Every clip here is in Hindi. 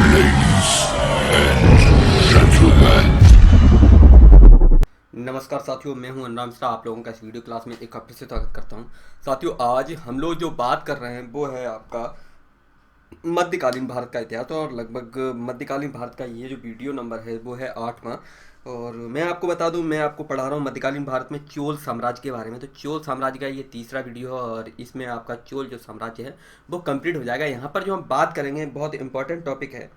Ladies and gentlemen. नमस्कार साथियों, मैं हूं अनुराग मिश्रा। आप लोगों का इस वीडियो क्लास में एक हफ्ते से स्वागत करता हूं। साथियों, आज हम लोग जो बात कर रहे हैं वो है आपका मध्यकालीन भारत का इतिहास। और लगभग मध्यकालीन भारत का ये जो वीडियो नंबर है वो है 8वां। और मैं आपको बता दूं, मैं आपको पढ़ा रहा हूँ मध्यकालीन भारत में चोल साम्राज्य के बारे में। तो चोल साम्राज्य का ये तीसरा वीडियो है और इसमें आपका चोल जो साम्राज्य है वो कंप्लीट हो जाएगा। यहाँ पर जो हम बात करेंगे बहुत इंपॉर्टेंट टॉपिक है।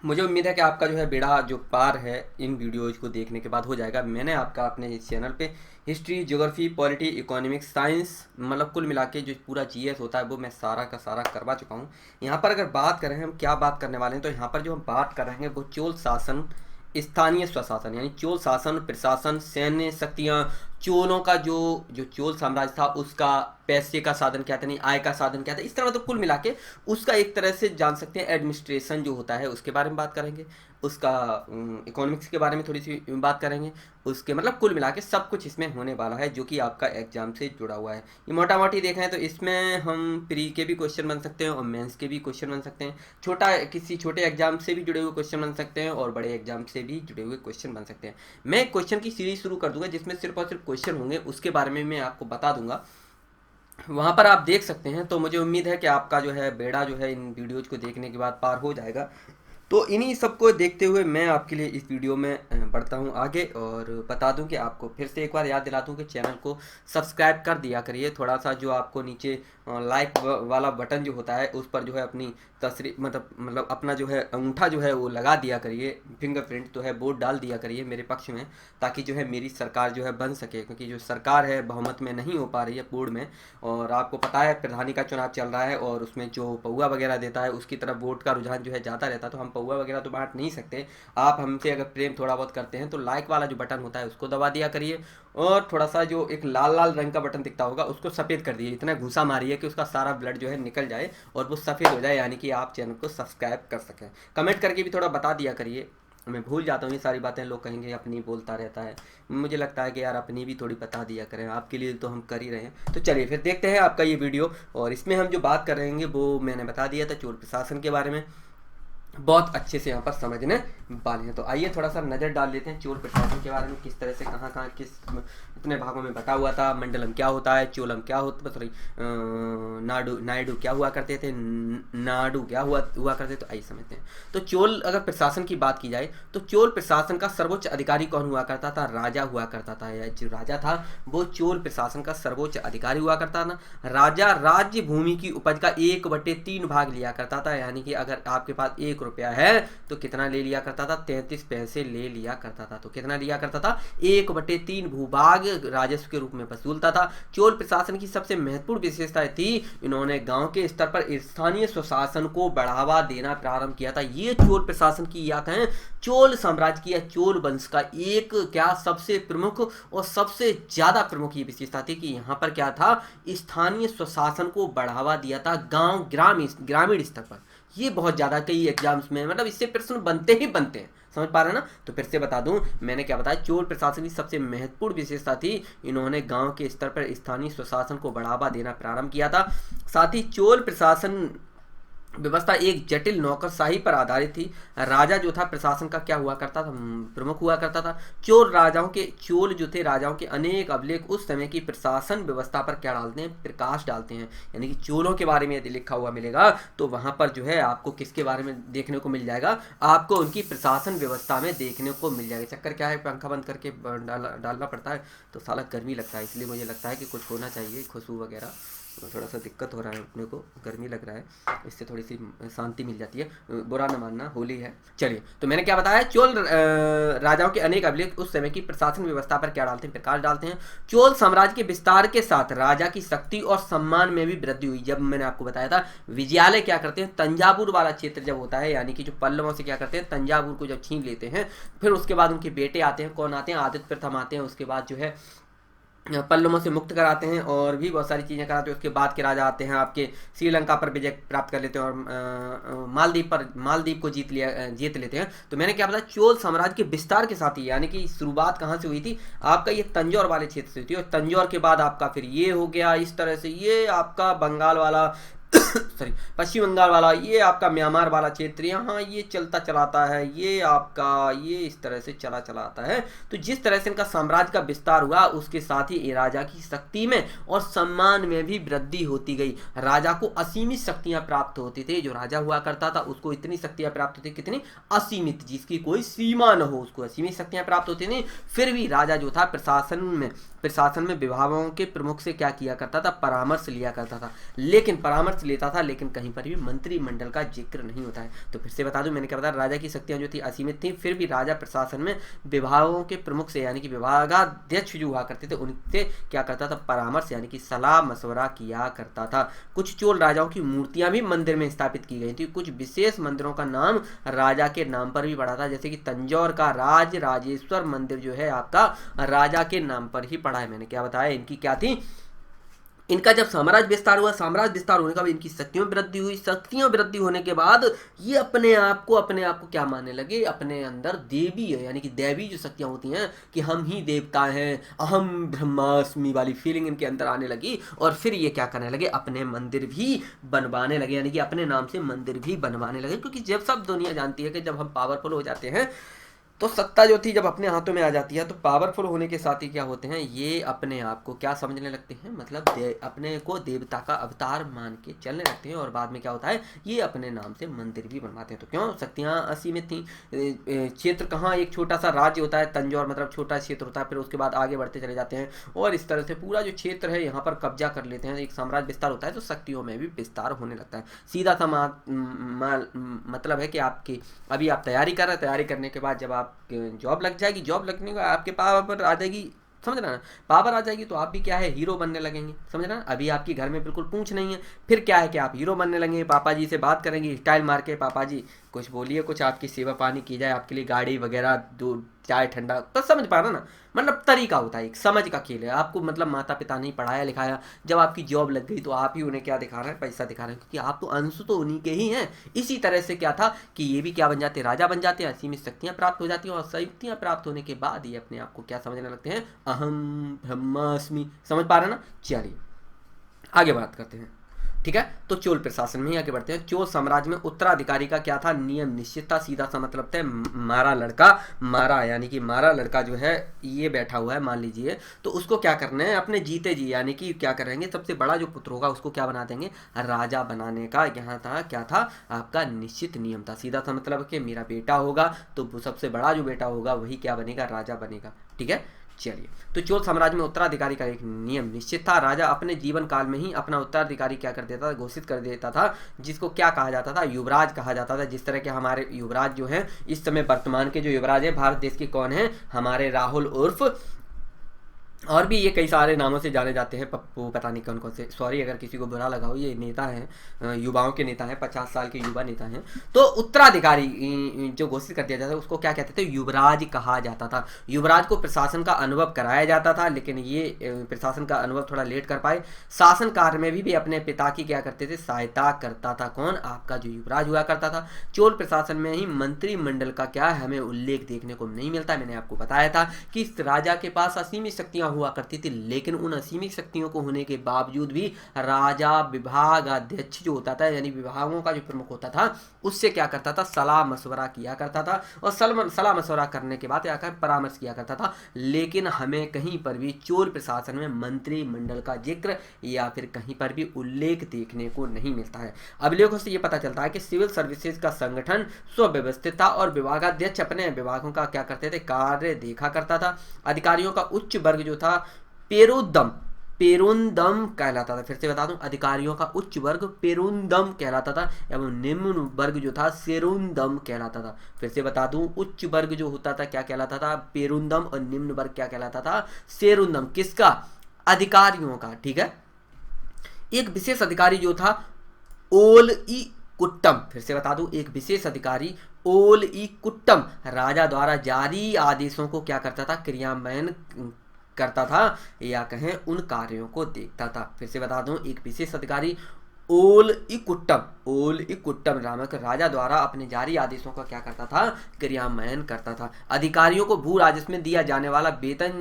मुझे उम्मीद है कि आपका जो है बेड़ा जो पार है इन वीडियोज को देखने के बाद हो जाएगा। मैंने आपका अपने इस चैनल पे history, geography, polity, economics, science, मतलब कुल मिला के जो पूरा जीएस होता है वो मैं सारा का सारा करवा चुका हूँ। यहाँ पर अगर बात करें हम क्या बात करने वाले हैं, तो यहाँ पर जो हम बात कर रहे हैं वो चोल शासन, स्थानीय स्वशासन यानी चोल शासन, प्रशासन, सैन्य शक्तियाँ, चोलों का जो जो चोल साम्राज्य था उसका पैसे का साधन क्या था, नहीं आय का साधन क्या था, इस तरह मतलब कुल मिला के उसका एक तरह से जान सकते हैं एडमिनिस्ट्रेशन जो होता है उसके बारे में बात करेंगे। उसका इकोनॉमिक्स के बारे में थोड़ी सी बात करेंगे। उसके मतलब कुल मिला के सब कुछ इसमें होने वाला है जो कि आपका एग्जाम से जुड़ा हुआ है। ये मोटा मोटी देखें तो इसमें हम प्री के भी क्वेश्चन बन सकते हैं और मेंस के भी क्वेश्चन बन सकते हैं। किसी छोटे एग्जाम से भी जुड़े हुए क्वेश्चन बन सकते हैं और बड़े एग्जाम से भी जुड़े हुए क्वेश्चन बन सकते हैं। मैं क्वेश्चन की सीरीज शुरू कर दूंगा जिसमें सिर्फ और सिर्फ क्वेश्चन होंगे, उसके बारे में मैं आपको बता दूंगा। वहाँ पर आप देख सकते हैं। तो मुझे उम्मीद है कि आपका जो है बेड़ा जो है इन वीडियोज को देखने के बाद पार हो जाएगा। तो इन्हीं सबको देखते हुए मैं आपके लिए इस वीडियो में बढ़ता हूँ आगे। और बता दूं कि आपको फिर से एक बार याद दिला दूं कि चैनल को सब्सक्राइब कर दिया करिए। थोड़ा सा जो आपको नीचे लाइक वाला बटन जो होता है उस पर जो है अपनी तस्वीर मतलब अपना जो है अंगूठा जो है वो लगा दिया करिए, फिंगरप्रिंट तो है वोट डाल दिया करिए मेरे पक्ष में, ताकि जो है मेरी सरकार जो है बन सके। क्योंकि जो सरकार है बहुमत में नहीं हो पा रही है, पूर्ण में। और आपको पता है प्रधानी का चुनाव चल रहा है और उसमें जो पौवा वगैरह देता है उसकी तरफ वोट का रुझान जो है ज़्यादा रहता है। तो हम पौवा वगैरह तो बांट नहीं सकते। आप हमसे अगर प्रेम थोड़ा बहुत करते हैं तो लाइक वाला जो बटन होता है उसको दबा दिया करिए। और थोड़ा सा जो एक लाल लाल रंग का बटन दिखता होगा उसको सफ़ेद कर दिए, इतना घुसा मारिए कि उसका सारा ब्लड जो है निकल जाए और वो सफ़ेद हो जाए, यानी कि आप चैनल को सब्सक्राइब कर सकें। कमेंट करके भी थोड़ा बता दिया करिए। मैं भूल जाता हूँ ये सारी बातें, लोग कहेंगे अपनी बोलता रहता है। मुझे लगता है कि यार अपनी भी थोड़ी बता दिया करें, आपके लिए तो हम कर ही रहे हैं। तो चलिए फिर देखते हैं आपका ये वीडियो। और इसमें हम जो बात कर रहे हैं वो मैंने बता दिया था चोल प्रशासन के बारे में, बहुत अच्छे से यहाँ पर समझने वाले हैं। तो आइए थोड़ा सा नज़र डाल लेते हैं चोल प्रशासन के बारे में, किस तरह से कहाँ कहाँ किस कितने भागों में बटा हुआ था। मंडलम क्या होता है, चोलम क्या होता, सॉरी नायडू क्या हुआ करते थे, नाडू क्या हुआ करते, तो आइए समझते हैं। तो चोल अगर प्रशासन की बात की जाए तो चोल प्रशासन का सर्वोच्च अधिकारी कौन हुआ करता था, राजा हुआ करता था। या जो राजा था वो चोल प्रशासन का सर्वोच्च अधिकारी हुआ करता था। राजा राज्य भूमि की उपज का 1/3 भाग लिया करता था। यानी कि अगर आपके पास 1 रुपया है तो कितना ले लिया करता था, 33 पैसे ले लिया करता था। तो कितना लिया करता था, 1/3 भूभाग राजस्व के रूप में वसूलता था। चोल प्रशासन की सबसे महत्वपूर्ण विशेषता थी, इन्होंने गांव के स्तर पर स्थानीय स्वशासन को बढ़ावा देना प्रारंभ किया था। ये चोल प्रशासन की या कहें चोल साम्राज्य की या चोल वंश का एक क्या सबसे प्रमुख और सबसे ज्यादा प्रमुख ये विशेषता थी कि यहाँ पर क्या था, स्थानीय स्वशासन को बढ़ावा दिया था गांव ग्रामीण स्तर पर। ये बहुत ज़्यादा कई एग्जाम्स में मतलब इससे प्रश्न बनते ही बनते हैं, समझ पा रहे हैं ना। तो फिर से बता दूं, मैंने क्या बताया, चोल प्रशासन की सबसे महत्वपूर्ण विशेषता थी, इन्होंने गांव के स्तर पर स्थानीय स्वशासन को बढ़ावा देना प्रारंभ किया था। साथ ही चोल प्रशासन व्यवस्था एक जटिल नौकरशाही पर आधारित थी। राजा जो था प्रशासन का क्या हुआ करता था, प्रमुख हुआ करता था। चोल जो थे राजाओं के अनेक अभिलेख उस समय की प्रशासन व्यवस्था पर क्या डालते हैं, प्रकाश डालते हैं। यानी कि चोलों के बारे में यदि लिखा हुआ मिलेगा तो वहां पर जो है आपको किसके बारे में देखने को मिल जाएगा, आपको उनकी प्रशासन व्यवस्था में देखने को मिल जाएगा। चक्कर क्या है, पंखा बंद करके डालना पड़ता है तो साला गर्मी लगता है, इसलिए मुझे लगता है कि कुछ होना चाहिए, खुशबू वगैरह। थोड़ा सा दिक्कत हो रहा है, अपने को गर्मी लग रहा है, इससे थोड़ी सी शांति मिल जाती है। बुरा न मानना, होली है। चलिए, तो मैंने क्या बताया, चोल राजाओं के अनेक अभिलेख उस समय की प्रशासन व्यवस्था पर क्या डालते हैं, प्रकाश डालते हैं। चोल साम्राज्य के विस्तार के साथ राजा की शक्ति और सम्मान में भी वृद्धि हुई। जब मैंने आपको बताया था विजयालय क्या करते हैं, तंजावुर वाला क्षेत्र जब होता है, यानी कि जो पल्लवों से क्या करते हैं, तंजावुर को जब छीन लेते हैं, फिर उसके बाद उनके बेटे आते हैं, कौन आते हैं, आदित्य प्रथम आते हैं। उसके बाद जो है पल्लवों से मुक्त कराते हैं और भी बहुत सारी चीज़ें कराते हैं। उसके बाद के राजा आते हैं आपके श्रीलंका पर विजय प्राप्त कर लेते हैं और मालदीव को जीत लेते हैं। तो मैंने क्या बताया, चोल साम्राज्य के विस्तार के साथ ही, यानी कि शुरुआत कहाँ से हुई थी, आपका ये तंजौर वाले क्षेत्र से हुई थी। और तंजौर के बाद आपका फिर ये हो गया, इस तरह से ये आपका बंगाल वाला सॉरी पश्चिम बंगाल वाला, ये आपका म्यांमार वाला क्षेत्र, यहाँ ये चलता चलाता है, ये आपका ये इस तरह से चला चलाता है। तो जिस तरह से इनका साम्राज्य का विस्तार हुआ उसके साथ ही राजा की शक्ति में और सम्मान में भी वृद्धि होती गई। राजा को असीमित शक्तियां प्राप्त होती थी, जो राजा हुआ करता था उसको इतनी शक्तियां प्राप्त होती, कितनी असीमित, जिसकी कोई सीमा न हो, उसको असीमित शक्तियां प्राप्त होती थी। फिर भी राजा जो था प्रशासन में विभागों के प्रमुख से क्या किया करता था, परामर्श लिया करता था, लेकिन परामर्श लेता था लेकिन कहीं पर भी मंत्रिमंडल का जिक्र नहीं होता है। तो फिर से बता दूं, मैंने क्या बताया, राजा की शक्तियां जो थी असीमित थी, फिर भी राजा प्रशासन में विभागों के प्रमुख से यानी कि विभागाध्यक्ष जो हुआ करते थे उनसे क्या करता था, परामर्श यानी कि सलाह मशवरा किया करता था। कुछ चोल राजाओं की मूर्तियां भी मंदिर में स्थापित की गई थी। कुछ विशेष मंदिरों का नाम राजा के नाम पर भी पड़ा था, जैसे कि तंजौर का राजेश्वर मंदिर जो है आपका राजा के नाम पर ही पड़ा है। मैंने क्या बताया, इनकी क्या थी, इनका जब साम्राज्य विस्तार हुआ, साम्राज्य विस्तार होने के बाद इनकी शक्तियों में वृद्धि हुई, शक्तियों वृद्धि होने के बाद ये अपने आप को क्या मानने लगे, अपने अंदर देवी है यानी कि दैवी जो शक्तियां होती हैं कि हम ही देवता हैं, अहम ब्रह्मास्मि वाली फीलिंग इनके अंदर आने लगी। और फिर ये क्या करने लगे, अपने मंदिर भी बनवाने लगे, यानी कि अपने नाम से मंदिर भी बनवाने लगे। क्योंकि जब सब दुनिया जानती है कि जब हम पावरफुल हो जाते हैं तो सत्ता जो थी जब अपने हाथों में आ जाती है तो पावरफुल होने के साथ ही क्या होते हैं, ये अपने आप को क्या समझने लगते हैं, मतलब अपने को देवता का अवतार मान के चलने लगते हैं। और बाद में क्या होता है, ये अपने नाम से मंदिर भी बनवाते हैं। तो क्यों, शक्तियाँ असीमित थी। क्षेत्र कहाँ, एक छोटा सा राज्य होता है तंजौर, मतलब छोटा क्षेत्र होता है, फिर उसके बाद आगे बढ़ते चले जाते हैं और इस तरह से पूरा जो क्षेत्र है यहाँ पर कब्जा कर लेते हैं। एक साम्राज्य विस्तार होता है तो शक्तियों में भी विस्तार होने लगता है। सीधा सा मतलब है कि आपकी अभी आप तैयारी कर रहे हैं, तैयारी करने के बाद जब आप जॉब लग जाएगी, जॉब लगने का आपके पावर आ जाएगी, समझ रहा ना, पावर आ जाएगी तो आप भी क्या है, हीरो बनने लगेंगे, समझ रहा ना। अभी आपकी घर में बिल्कुल पूछ नहीं है, फिर क्या है कि आप हीरो बनने लगेंगे, पापा जी से बात करेंगे स्टाइल मार के, पापा जी कुछ बोलिए, कुछ आपकी सेवा पानी की जाए, आपके लिए गाड़ी वगैरह, दूध चाय ठंडा, तो समझ पा रहा ना, मतलब तरीका होता है, एक समझ का खेल है। आपको मतलब माता पिता नहीं पढ़ाया लिखाया, जब आपकी जॉब लग गई तो आप ही उन्हें क्या दिखा रहे हैं, पैसा दिखा रहे हैं, क्योंकि आप तो अंश तो उन्हीं के ही हैं। इसी तरह से क्या था कि ये भी क्या बन जाते हैं, राजा बन जाते हैं, असीमित शक्तियां प्राप्त हो जाती हैं और शक्तियां प्राप्त होने के बाद ये अपने आप को क्या समझने लगते हैं, अहम ब्रह्मास्मि। समझ पा रहे ना। चलिए आगे बात करते हैं, ठीक है। तो चोल प्रशासन में ही आगे बढ़ते हैं। चोल साम्राज्य में उत्तराधिकारी का क्या था, नियम निश्चित था। सीधा सा मतलब था मारा यानी कि मारा लड़का जो है ये बैठा हुआ है मान लीजिए, तो उसको क्या करना है, अपने जीते जी यानी कि क्या करेंगे, सबसे बड़ा जो पुत्र होगा उसको क्या बना देंगे, राजा बनाने का यहाँ था क्या था, आपका निश्चित नियम था। सीधा सा मतलब कि मेरा बेटा होगा तो सबसे बड़ा जो बेटा होगा वही क्या बनेगा, राजा बनेगा, ठीक है। चलिए, तो चोल साम्राज्य में उत्तराधिकारी का एक नियम निश्चित था। राजा अपने जीवन काल में ही अपना उत्तराधिकारी क्या कर देता था, घोषित कर देता था, जिसको क्या कहा जाता था, युवराज कहा जाता था। जिस तरह के हमारे युवराज जो हैं इस समय वर्तमान के जो युवराज हैं भारत देश के कौन हैं, हमारे राहुल उर्फ, और भी ये कई सारे नामों से जाने जाते हैं, पप्पू, पता नहीं कौन कौन से, सॉरी अगर किसी को बुरा लगा हो, ये नेता हैं, युवाओं के नेता हैं, 50 साल के युवा नेता हैं। तो उत्तराधिकारी जो घोषित कर दिया जाता है उसको क्या कहते थे, युवराज कहा जाता था। युवराज को प्रशासन का अनुभव कराया जाता था, लेकिन ये प्रशासन का अनुभव थोड़ा लेट कर पाए। शासन कार्य में भी अपने पिता की क्या करते थे, सहायता करता था। कौन, आपका जो युवराज हुआ करता था। चोल प्रशासन में ही मंत्रिमंडल का क्या है, हमें उल्लेख देखने को नहीं मिलता। मैंने आपको बताया था कि इस राजा के पास असीमित शक्तियां हुआ करती थी, लेकिन उन असीमित शक्तियों को होने के बावजूद भी राजा विभागाध्यक्ष जो होता था यानी विभागों का जो प्रमुख होता था उससे क्या करता था, सलाह मशवरा किया करता था। और सलाह मशवरा करने के बाद आकर परामर्श किया करता था। लेकिन हमें कहीं पर भी चोल प्रशासन में मंत्रिमंडल का जिक्र या फिर कहीं पर भी उल्लेख देखने को नहीं मिलता है। अभिलेखों से यह पता चलता है कि सिविल सर्विसेज का संगठन सुव्यवस्थित था और विभागाध्यक्ष अपने विभागों का क्या करते थे, कार्य देखा करता था। अधिकारियों का उच्च वर्ग जो था पेरुंदम कहलाता था। फिर से बता दूं, अधिकारियों का उच्च वर्ग पेरुंदम कहलाता था एवं निम्न वर्ग जो था सेरुंदम कहलाता था। फिर से बता दूं, उच्च वर्ग जो होता था क्या कहलाता था, पेरुंदम, और निम्न वर्ग क्या कहलाता था, सेरुंदम। किसका, अधिकारियों का, ठीक है। एक विशेष अधिकारी जो था ओल ई कुट्टम, फिर से बता दूं, एक विशेष अधिकारी ओल ई कुट्टम राजा द्वारा जारी आदेशों को क्या करता था, क्रियान्वयन करता था या कहें उन कार्यों को देखता था। फिर से बता दूं, एक विशेष अधिकारी ओल ई कुट्टम नामक राजा द्वारा अपने जारी आदेशों का क्या करता था, क्रियान्वयन करता था। अधिकारियों को भू राजस्व में दिया जाने वाला वेतन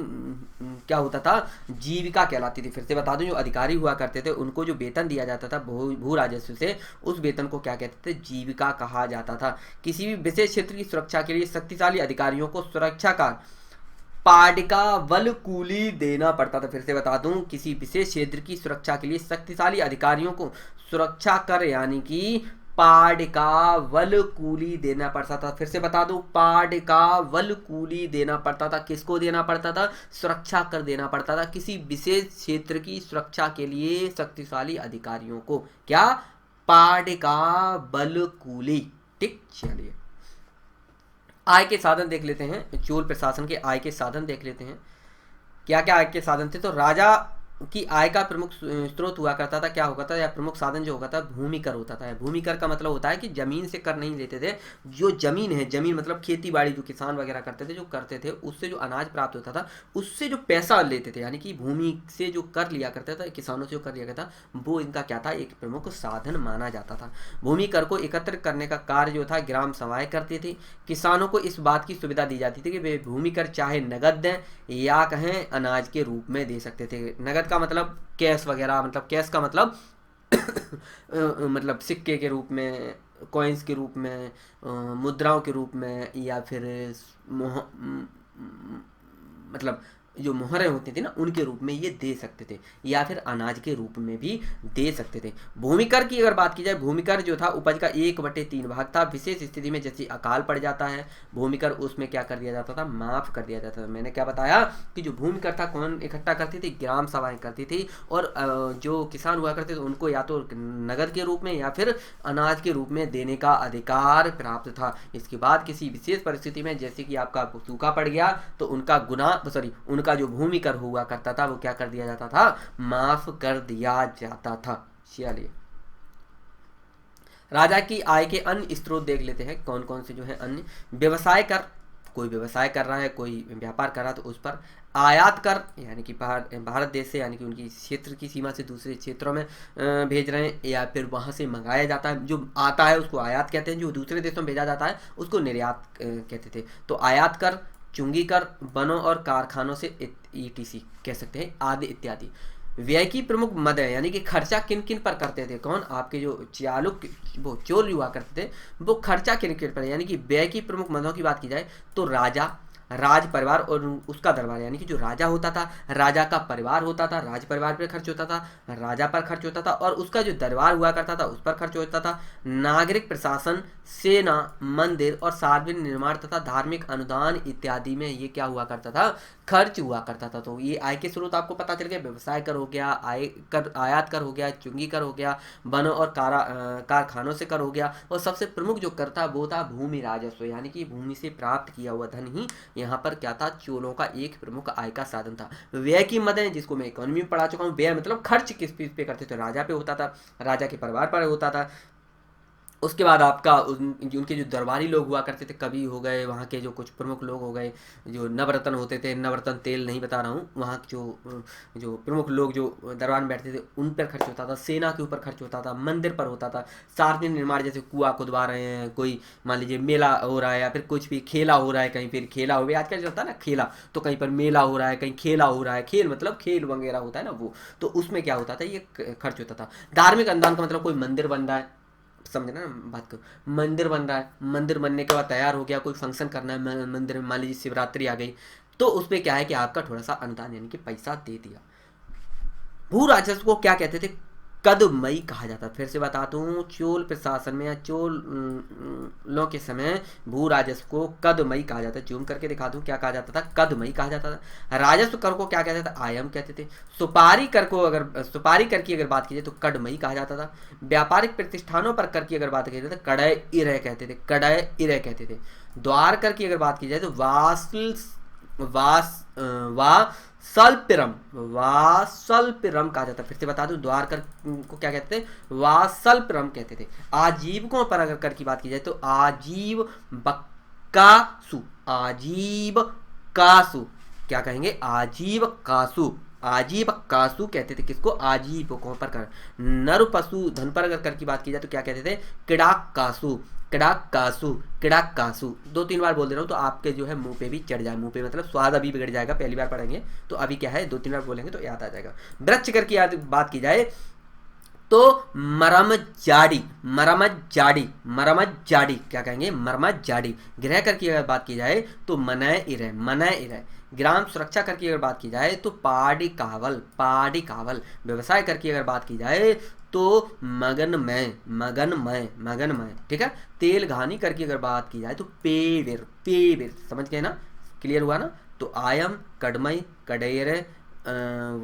क्या होता था, जीविका कहलाती थी। फिर से बता दूं, जो अधिकारी हुआ करते थे उनको जो वेतन दिया जाता था भू राजस्व से, उस वेतन को क्या कहते थे, जीविका कहा जाता था। किसी भी विशेष क्षेत्र की सुरक्षा के लिए शक्तिशाली अधिकारियों को सुरक्षा का पाडिका वल कूली देना पड़ता था। फिर से बता दूं, किसी विशेष क्षेत्र की सुरक्षा के लिए शक्तिशाली अधिकारियों को सुरक्षा कर यानी कि पाडिका वल कूली देना पड़ता था। फिर से बता दूं, पाडिका वल कूली देना पड़ता था। किसको देना पड़ता था, सुरक्षा कर देना पड़ता था किसी विशेष क्षेत्र की सुरक्षा के लिए शक्तिशाली अधिकारियों को, क्या, पाडिका वल कूली। ठीक, चलिए आय के साधन देख लेते हैं। चोल प्रशासन के आय के साधन देख लेते हैं। क्या क्या आय के साधन थे, तो राजा की आय का प्रमुख स्रोत हुआ करता था, क्या होता था, या प्रमुख साधन जो होता था, भूमि कर होता था। भूमि कर का मतलब होता है कि जमीन से कर नहीं लेते थे, जो जमीन है, जमीन मतलब खेती बाड़ी जो किसान वगैरह करते थे, जो करते थे, उससे जो अनाज प्राप्त होता था, उससे जो पैसा लेते थे, यानी कि भूमि से जो कर लिया करता था, किसानों से जो कर लिया करता था, वो इनका क्या था, एक प्रमुख साधन माना जाता था। भूमि कर को एकत्र करने का कार्य जो था ग्राम सभाएं करती थी। किसानों को इस बात की सुविधा दी जाती थी कि वे भूमि कर चाहे नगद दें या कहें अनाज के रूप में दे सकते थे। नगद का मतलब कैश वगैरह, मतलब कैश का मतलब मतलब सिक्के के रूप में, कॉइन्स के रूप में, मुद्राओं के रूप में, या फिर मतलब जो मोहरें होती थी ना, उनके रूप में ये दे सकते थे, या फिर अनाज के रूप में भी दे सकते थे। भूमि कर की अगर बात की जाए, भूमि कर जो था उपज का 1/3 भाग था। विशेष स्थिति में जैसे अकाल पड़ जाता है, भूमि कर उसमें क्या कर दिया जाता था, माफ कर दिया जाता था। मैंने क्या बताया कि जो भूमि कर था कौन इकट्ठा करती थी, ग्राम सभाएं करती थी, और जो किसान हुआ करते थे उनको या तो नगद के रूप में या फिर अनाज के रूप में देने का अधिकार प्राप्त था। इसके बाद किसी विशेष परिस्थिति में, जैसे कि आपका सूखा पड़ गया, तो उनका उनका जो भूमि कर हुआ करता था वो क्या कर दिया जाता था, माफ कर दिया जाता था। चलिए राजा की आय के अन्य स्रोत देख लेते हैं, कौन कौन से जो है अन्य। व्यवसाय कर, कोई व्यवसाय कर रहा है, कोई व्यापार कर रहा है तो उस पर। आयात कर, यानी कि भारत देश से, यानी कि उनकी क्षेत्र की सीमा से दूसरे क्षेत्रों में भेज रहे हैं, या फिर वहाँ से मंगाया जाता है, जो आता है उसको आयात कहते हैं, जो दूसरे देशों में भेजा जाता है उसको निर्यात कहते थे। तो आयात कर, चुंगी कर, वनों और कारखानों से ETC कह सकते हैं, आदि इत्यादि। व्यय की प्रमुख मद है, यानी कि खर्चा किन किन पर करते थे, कौन, आपके जो चालुक्य वो चोल हुआ करते थे, वो खर्चा किन किन पर, यानी कि व्यय की प्रमुख मदों की बात की जाए तो राजा, राज परिवार और उसका दरबार, यानी कि जो राजा होता था, राजा का परिवार होता था, राज परिवार पर खर्च होता था, राजा पर खर्च होता था, और उसका जो दरबार हुआ करता था उस पर खर्च होता था। नागरिक प्रशासन, सेना, मंदिर और सार्वजनिक निर्माण तथा धार्मिक अनुदान इत्यादि में ये क्या हुआ करता था, खर्च हुआ करता था। तो ये आय के स्रोत आपको पता चल गया। व्यवसाय कर हो गया, आयात कर हो गया, चुंगी कर हो गया, वनों और कारखानों से कर हो गया, और सबसे प्रमुख जो कर था वो था भूमि राजस्व, यानी कि भूमि से प्राप्त किया हुआ धन ही यहाँ पर क्या था, चोलों का एक प्रमुख आय का साधन था। व्यय की मदें, जिसको मैं इकोनॉमी में पढ़ा चुका हूँ, व्यय मतलब खर्च किस चीज पे करते थे, राजा पे होता था, राजा के परिवार पर होता था। उसके बाद आपका उनके जो दरबारी लोग हुआ करते थे, कवि हो गए, वहाँ के जो कुछ प्रमुख लोग हो गए, जो नवरत्न होते थे, नवरत्न तेल नहीं बता रहा हूँ, वहाँ जो प्रमुख लोग जो दरबार में बैठते थे उन पर खर्च होता था, सेना के ऊपर खर्च होता था, मंदिर पर होता था, सार्वजनिक निर्माण, जैसे कुआं खुदवा रहे हैं, कोई मान लीजिए मेला हो रहा है, या फिर कुछ भी खेला हो रहा है, कहीं फिर खेला हो गया, आजकल चलता है ना खेला, तो कहीं पर मेला हो रहा है, कहीं खेला हो रहा है, खेल मतलब खेल वगैरह होता है ना वो, तो उसमें क्या होता था, ये खर्च होता था। धार्मिक अनुदान का मतलब कोई मंदिर बन रहा है, समझे ना बात को, मंदिर बन रहा है, मंदिर बनने के बाद तैयार हो गया, कोई फंक्शन करना है मंदिर में, मान लीजिए शिवरात्रि आ गई, तो उसमें क्या है कि आपका थोड़ा सा अनुदान यानी कि पैसा दे दिया। भू राजस्व को क्या कहते थे, कदमई कहा जाता। फिर से बता दूं, चोल प्रशासन में या चोलों के समय भू राजस्व को कदमई कहा जाता है। जूम करके दिखा दूं क्या कहा जाता था, कदमई कहा जाता था। राजस्व कर को क्या कहते थे, आयम कहते थे। सुपारी कर की अगर बात की जाए तो कड़मई कहा जाता था। व्यापारिक प्रतिष्ठानों पर कर की अगर बात की जाए तो कड़य इरय कहते थे। द्वार कर की अगर बात की जाए तो वासल्पिरम कहा जाता। फिर से बता दूं, द्वार कर को क्या कहते थे, वासल्पिरम कहते थे। आजीवकों पर अगर कर की बात की जाए तो आजीव कासु क्या कहेंगे, आजीव कासु। आजीब कासु कहते थे किसको, आजीब को पर कर। नर पशु धन पर अगर कर की बात की जाए तो क्या कहते थे, किड़ाक कासु, किड़ाक कासु, किड़ाक कासु। 2-3 बार बोल दे रहा हूँ तो आपके जो है मुंह पे भी चढ़ जाए, मुंह पे मतलब स्वाद अभी बिगड़ जाएगा, पहली बार पढ़ेंगे तो अभी क्या है 2-3 बार बोलेंगे तो याद आ जाएगा। वृक्ष कर की बात की जाए तो मरमत जाड़ी, मरमत जाड़ी, मरमत जाड़ी क्या कहेंगे, मरमत जाड़ी। गृह कर की अगर बात की जाए तो मनय इरय, मनय इरय। ग्राम सुरक्षा कर की अगर बात की जाए तो पाड़ी कावल, पाड़ी कावल। व्यवसाय कर की अगर बात की जाए तो मगनमय, मगनमय, मगनमय, ठीक है। तेल घानी कर की अगर बात की जाए तो पेविर, पेविर, समझ गए ना, क्लियर हुआ ना। तो आयम, कड़मई, कडेर,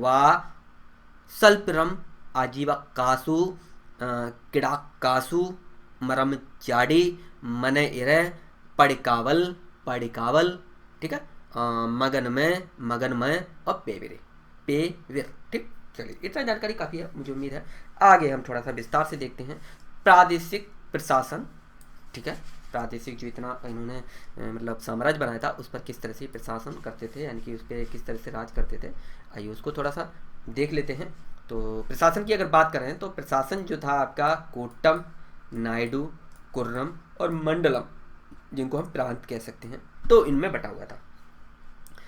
वा सल्परम, आजीवा कासु, किड़ाक कासु, मरम जाड़ी, मने इरय, पड़िकावल, पड़िकावल, ठीक है। मगन में, मगन में और पेविरे, पेविर, ठीक। चलिए इतना जानकारी काफ़ी है, मुझे उम्मीद है। आगे हम थोड़ा सा विस्तार से देखते हैं प्रादेशिक प्रशासन, ठीक है। प्रादेशिक जो इतना इन्होंने मतलब साम्राज्य बनाया था उस पर किस तरह से प्रशासन करते थे, यानी कि उस पर किस तरह से राज करते थे, आइए उसको थोड़ा सा देख लेते हैं। तो प्रशासन की अगर बात करें तो प्रशासन जो था आपका कोट्टम, नायडू, कुर्रम और मंडलम, जिनको हम प्रांत कह सकते हैं, तो इनमें बटा हुआ था।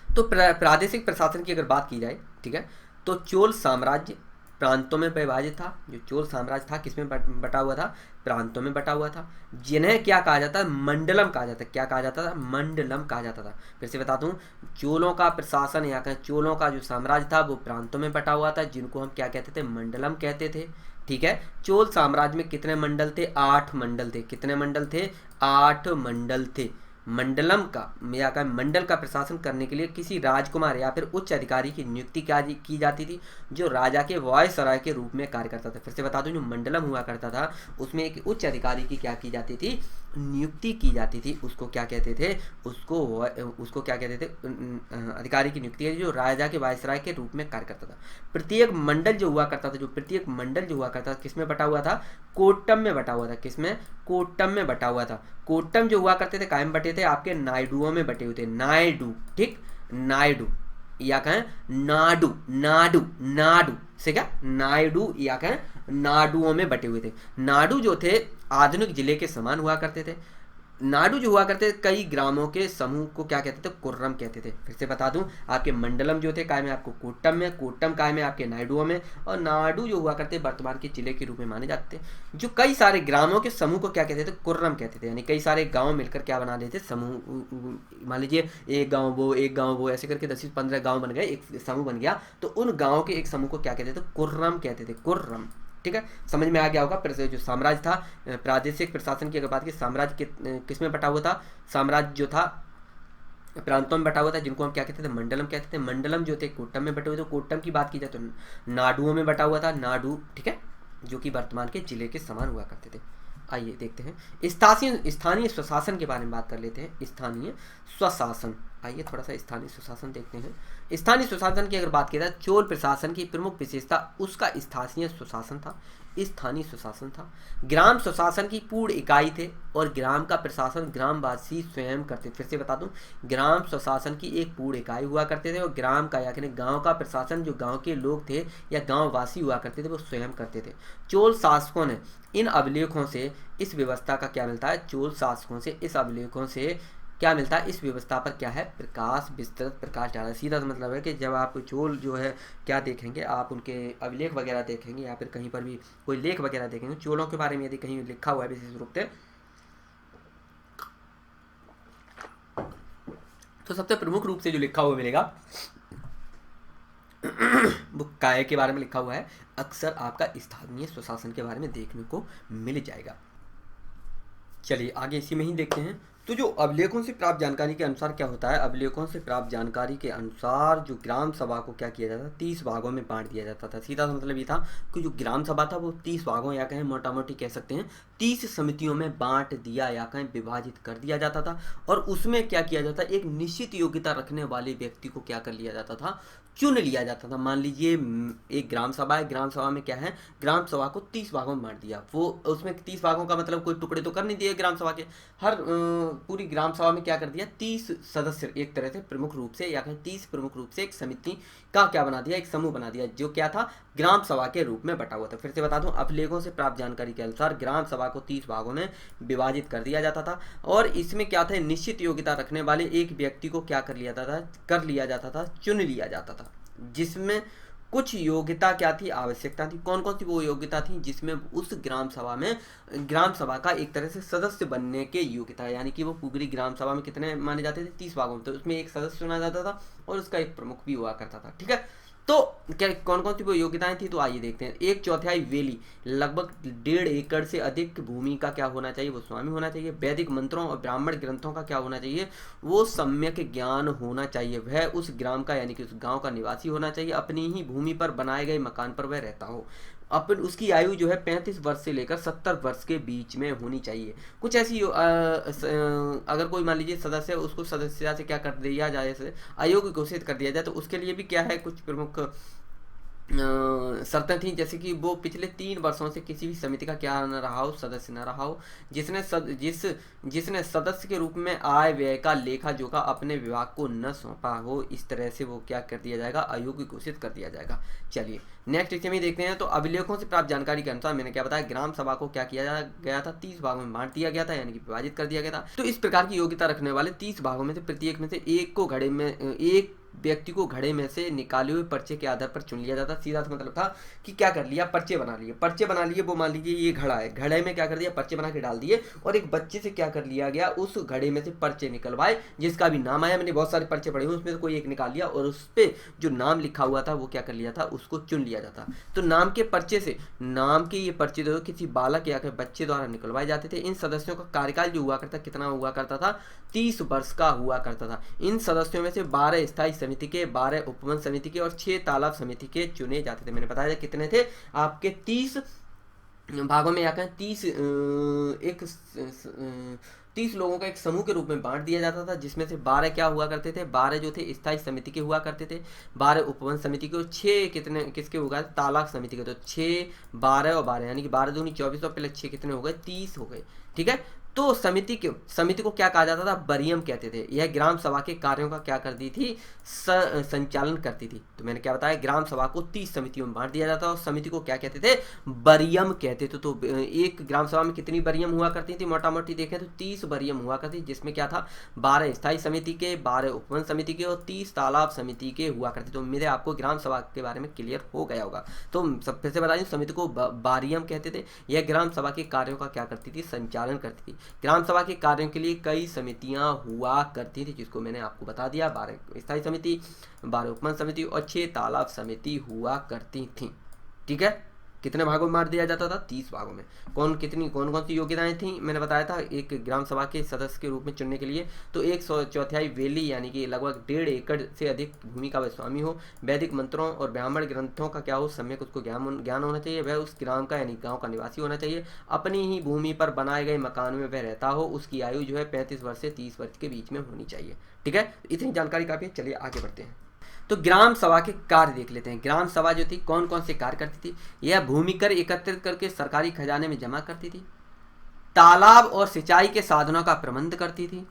तो प्रादेशिक प्रशासन की अगर बात की जाए, ठीक है, तो चोल साम्राज्य प्रांतों में विभाजित था। जो चोल साम्राज्य था किसमें बटा हुआ था, प्रांतों में बटा हुआ था, जिन्हें क्या कहा जाता है, मंडलम कहा जाता है। क्या कहा जाता था, मंडलम कहा जाता था। फिर से बता दूं, चोलों का प्रशासन या कहें चोलों का जो साम्राज्य था वो प्रांतों में बटा हुआ था, जिनको हम क्या कहते थे, मंडलम कहते थे, ठीक है। चोल साम्राज्य में कितने मंडल थे, 8 मंडल थे। कितने मंडल थे, 8 मंडल थे। मंडलम का या का मंडल का प्रशासन करने के लिए किसी राजकुमार या फिर उच्च अधिकारी की नियुक्ति की जाती थी, जो राजा के वायसराय के रूप में कार्य करता था। फिर से बता दूं, जो मंडलम हुआ करता था उसमें एक उच्च अधिकारी की क्या की जाती थी, नियुक्ति की जाती थी। उसको क्या कहते थे, उसको क्या कहते थे, अधिकारी की नियुक्ति जो राजा के वायसराय के रूप में कार्य करता था। प्रत्येक मंडल जो हुआ करता था, जो प्रत्येक मंडल जो हुआ करता था किसमें बटा हुआ था, कोट्टम में बटा हुआ था। किसमें, कोट्टम में बटा हुआ था। कोट्टम जो हुआ करते थे कायम बटे थे आपके नायडुओं में बटे हुए थे, नायडू, ठीक, नायडू या कहें नाडू, नाडू, नाडू से क्या, नायडू या कहें नाडुओं में बटे हुए थे। नाडू जो थे आधुनिक जिले के समान हुआ करते थे। नाडू जो हुआ करते थे कई ग्रामों के समूह को क्या कहते थे, कुर्रम कहते थे। फिर से बता दूं, आपके मंडलम जो थे कायम है आपको कोट्टम में, कोट्टम कायम है आपके नायडुओं में, और नाडू जो हुआ करते वर्तमान के जिले के रूप में माने जाते थे। जो कई सारे ग्रामों के समूह को क्या कहते थे, कुर्रम कहते थे। यानी कई सारे गाँव मिलकर क्या बना देते, समूह, मान लीजिए एक गाँव वो ऐसे करके 10 से 15 गाँव बन गए, एक समूह बन गया, तो उन गाँव के एक समूह को क्या कहते थे, कुर्रम कहते थे, कुर्रम, ठीक है। समझ में आ गया होगा। जो साम्राज्य था, प्रादेशिक प्रशासन की अगर बात की, साम्राज्य किस में बटा हुआ था, साम्राज्य जो था प्रांतों में बटा हुआ था, जिनको हम क्या कहते थे, मंडलम कहते थे। मंडलम जो थे कोट्टम में बटे हुए थे। कोट्टम की बात की जाए तो नाडुओं में बटा हुआ था, नाडू, ठीक है, जो कि वर्तमान के जिले के समान हुआ करते थे। आइए देखते हैं स्थानीय स्वशासन के बारे में बात कर लेते हैं। स्थानीय स्वशासन, आइए थोड़ा सा स्थानीय स्वशासन देखते हैं। स्थानीय स्वशासन की अगर बात की जाए, चोल प्रशासन की प्रमुख विशेषता उसका स्थानीय स्वशासन था, स्थानीय स्वशासन था। ग्राम स्वशासन की पूर्ण इकाई थे और ग्राम का प्रशासन ग्रामवासी स्वयं करते थे। फिर से बता दूं, ग्राम स्वशासन की एक पूर्ण इकाई हुआ करते थे और ग्राम का या गांव का प्रशासन जो गांव के लोग थे या गांववासी हुआ करते थे वो स्वयं करते थे। चोल शासकों ने इन अभिलेखों से इस व्यवस्था का क्या मिलता है, चोल शासकों से इस अभिलेखों से क्या मिलता है, इस व्यवस्था पर क्या है, प्रकाश, विस्तृत प्रकाश डाला। सीधा सा मतलब है कि जब आप चोल जो है क्या देखेंगे, आप उनके अभिलेख वगैरह देखेंगे या फिर कहीं पर भी कोई लेख वगैरह देखेंगे चोलों के बारे में, यदि कहीं लिखा हुआ है विशेष रूप से, तो सबसे प्रमुख रूप से जो लिखा हुआ मिलेगा वो काय के बारे में लिखा हुआ है। अक्सर आपका स्थानीय स्वशासन के बारे में देखने को मिल जाएगा। चलिए आगे इसी में ही देखते हैं। तो जो अभिलेखों से प्राप्त जानकारी के अनुसार क्या होता है, अभिलेखों से प्राप्त जानकारी के अनुसार जो ग्राम सभा को क्या किया जाता था, 30 भागों में बांट दिया जाता था। सीधा सा मतलब ये था कि जो ग्राम सभा था वो 30 भागों या कहें मोटा मोटी कह सकते हैं 30 समितियों में बांट दिया या कहीं विभाजित कर दिया जाता था। और उसमें क्या किया जाता, एक निश्चित योग्यता रखने वाले व्यक्ति को क्या कर लिया जाता था, चुन लिया जाता था। मान लीजिए एक ग्राम सभा है, ग्राम सभा में क्या है, ग्राम सभा को 30 भागों में बांट दिया। वो उसमें 30 भागों का मतलब कोई टुकड़े तो कर नहीं दिए ग्राम सभा के, हर पूरी ग्राम सभा में क्या कर दिया, 30 सदस्य एक तरह से प्रमुख रूप से या कहीं 30 प्रमुख रूप से एक समिति का क्या बना दिया, एक समूह बना दिया, जो क्या था, ग्राम सभा के रूप में बटा हुआ था। फिर से बता दूं, अभिलेखों से प्राप्त जानकारी के अनुसार ग्राम सभा को 30 भागों में विभाजित कर दिया जाता था। और इसमें क्या था, निश्चित योग्यता रखने वाले एक व्यक्ति को क्या कर लिया जाता था, चुन लिया जाता था, जिसमें कुछ योग्यता क्या थी, आवश्यकता थी। कौन कौन सी वो योग्यता थी, जिसमें उस ग्राम सभा का एक तरह से सदस्य बनने के योग्यता, यानी कि वो पूरी ग्राम सभा में कितने माने जाते थे, 30 भागों में, तो उसमें एक सदस्य चुना जाता था और उसका एक प्रमुख भी हुआ करता था। ठीक है, तो क्या कौन कौन सी वो योग्यताएं थी, तो आइए देखते हैं। 1/4 वेली, लगभग 1.5 एकड़ से अधिक भूमि का क्या होना चाहिए, वो स्वामी होना चाहिए। वैदिक मंत्रों और ब्राह्मण ग्रंथों का क्या होना चाहिए, वो सम्यक ज्ञान होना चाहिए। वह उस ग्राम का यानी कि उस गांव का निवासी होना चाहिए। अपनी ही भूमि पर बनाए गए मकान पर वह रहता हो। अपन उसकी आयु जो है 35 वर्ष से लेकर 70 वर्ष के बीच में होनी चाहिए। कुछ ऐसी अगर कोई मान लीजिए सदस्य है, उसको सदस्यता से क्या कर दिया जाए, अयोग्य घोषित कर दिया जाए, तो उसके लिए भी क्या है, कुछ प्रमुख शर्तें थी, जैसे कि वो पिछले 3 वर्षों से किसी भी समिति का क्या न रहा हो, सदस्य न रहा हो, जिसने सदस्य के रूप में आय व्यय का लेखा जोखा अपने विभाग को न सौंपा हो। इस तरह से वो क्या कर दिया जाएगा, अयोग्य घोषित कर दिया जाएगा। चलिए नेक्स्ट इसमें ही देखते हैं। तो अभिलेखों से प्राप्त जानकारी के अनुसार मैंने क्या बताया, ग्राम सभा को क्या किया गया था, 30 भागों में बांट दिया गया था, यानी कि विभाजित कर दिया गया था। तो इस प्रकार की योग्यता रखने वाले 30 भागों में से प्रत्येक में से एक व्यक्ति को घड़े में से निकाले हुए पर्चे के आधार पर चुन लिया जाता। सीधा सा मतलब था कि क्या कर लिया, पर्चे बना लिए। वो मान लीजिए ये घड़ा है, घड़े में क्या कर दिया, पर्चे बना के डाल दिए, और एक बच्चे से क्या कर लिया गया, उस घड़े में से पर्चे निकलवाए, जिसका भी नाम आया, मैंने बहुत सारे पर्चे पढ़े हुए, उसमें से कोई एक निकाल लिया, और उस पर जो नाम लिखा हुआ था वो क्या कर लिया था, उसको चुन लिया जाता। तो नाम के पर्चे से, नाम के ये पर्चे जो किसी बालक या बच्चे द्वारा निकलवाए जाते थे। इन सदस्यों का कार्यकाल जो हुआ करता, कितना हुआ करता था, 30 वर्ष का हुआ करता था। इन सदस्यों में से 12 स्थायी समिति के, 12 उपवन समिति के और 6 तालाब समिति के चुने जाते थे। मैंने बताया कितने थे आपके, 30 भागों में आकर 30 लोगों का एक समूह के रूप में बांट दिया जाता था, जिसमें से 12 क्या हुआ करते थे, 12 जो थे स्थायी समिति के हुआ करते थे, 12 उपवन समिति के, और 6 कितने किसके हुआ, तालाब समिति के। तो 6, 12 और 12 यानी कि 12 दूनी 24 और पहले 6 कितने हो गए, 30 हो गए। ठीक है, तो समिति को क्या कहा जाता था, बरियम कहते थे। यह ग्राम सभा के कार्यों का क्या करती थी, संचालन करती थी। तो मैंने क्या बताया, ग्राम सभा को 30 समितियों में बांट दिया जाता और समिति को क्या कहते थे, बरियम कहते थे। तो एक ग्राम सभा में कितनी बरियम हुआ करती थी, मोटा मोटी देखें तो 30 बरियम हुआ करती, जिसमें क्या था, 12 स्थायी समिति के, 12 उपवन समिति के और 30 तालाब समिति के हुआ करते। तो उम्मीद है आपको ग्राम सभा के बारे में क्लियर हो गया होगा। तो सब फिर से बता दें, समिति को बारियम कहते थे। यह ग्राम सभा के कार्यों का क्या करती थी, संचालन करती थी। ग्राम सभा के कार्यों के लिए कई समितियां हुआ करती थी, जिसको मैंने आपको बता दिया, 12 स्थायी समिति, 12 उपवन समिति और 6 तालाब समिति हुआ करती थी। ठीक है, कितने भागों में बांट दिया जाता था, 30 भागों में। कौन कौन सी योग्यताएं थी, मैंने बताया था, एक ग्राम सभा के सदस्य के रूप में चुनने के लिए तो 1/4 वेली यानी कि लगभग 1.5 एकड़ से अधिक भूमि का वह स्वामी हो। वैदिक मंत्रों और ब्राह्मण ग्रंथों का क्या हो, सम्यक उसको ज्ञान होना चाहिए। वह उस ग्राम का यानी गाँव का निवासी होना चाहिए। अपनी ही भूमि पर बनाए गए मकान में वह रहता हो। उसकी आयु जो है 35 वर्ष से 30 वर्ष के बीच में होनी चाहिए। ठीक है, इतनी जानकारी काफी है। चलिए आगे बढ़ते हैं। तो ग्राम सभा के कार्य देख लेते हैं। ग्राम सभा जो थी कौन कौन से कार्य करती थी, यह भूमि कर एकत्रित करके सरकारी खजाने में जमा करती थी, तालाब और सिंचाई के साधनों का प्रबंध करती थी,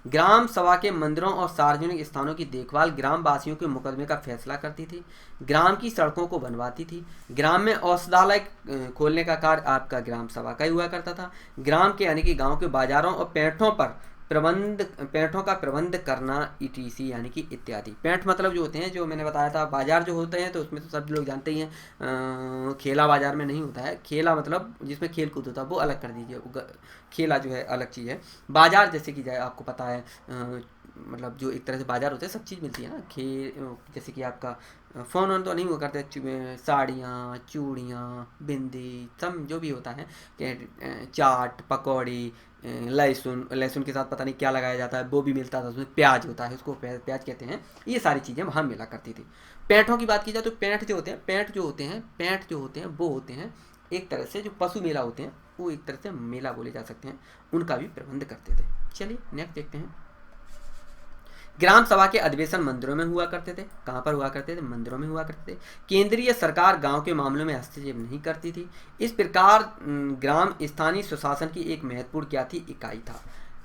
ग्राम सभा के मंदिरों और सार्वजनिक स्थानों की देखभाल, ग्राम वासियों के मुकदमे का फैसला करती थी, ग्राम की सड़कों को बनवाती थी, ग्राम में औषधालय खोलने का कार्य आपका ग्राम सभा का ही हुआ करता था, ग्राम के यानी कि गाँव के बाजारों और पेंठों का प्रबंध करना, ईटीसी यानी कि इत्यादि। पेंठ मतलब जो होते हैं, जो मैंने बताया था, बाजार जो होते हैं, तो उसमें तो सब लोग जानते ही हैं, खेला बाजार में नहीं होता है। खेला मतलब जिसमें खेल कूद होता है, वो अलग कर दीजिए, खेला जो है अलग चीज़ है। बाजार जैसे कि आपको पता है, मतलब जो एक तरह से बाजार होते हैं, सब चीज़ मिलती है ना, जैसे कि आपका फ़ोन तो नहीं हुआ करते, साड़ियाँ, चूड़ियाँ, बिंदी, सब जो भी होता है, चाट, पकौड़ी, लहसुन के साथ पता नहीं क्या लगाया जाता है, वो भी मिलता था। उसमें प्याज होता है, उसको प्याज कहते हैं। ये सारी चीज़ें वहाँ मिला करती थी। पेंठों की बात की जाए तो पेंठ जो होते हैं वो होते हैं, वो होते हैं एक तरह से जो पशु मेला होते हैं वो एक तरह से मेला बोले जा सकते हैं, उनका भी प्रबंध करते थे। चलिए नेक्स्ट देखते हैं। ग्राम सभा के अधिवेशन मंदिरों में हुआ करते थे। कहाँ पर हुआ करते थे? मंदिरों में हुआ करते थे। केंद्रीय सरकार गांव के मामलों में हस्तक्षेप नहीं करती थी। इस प्रकार ग्राम स्थानीय सुशासन की एक महत्वपूर्ण क्या थी? इकाई था।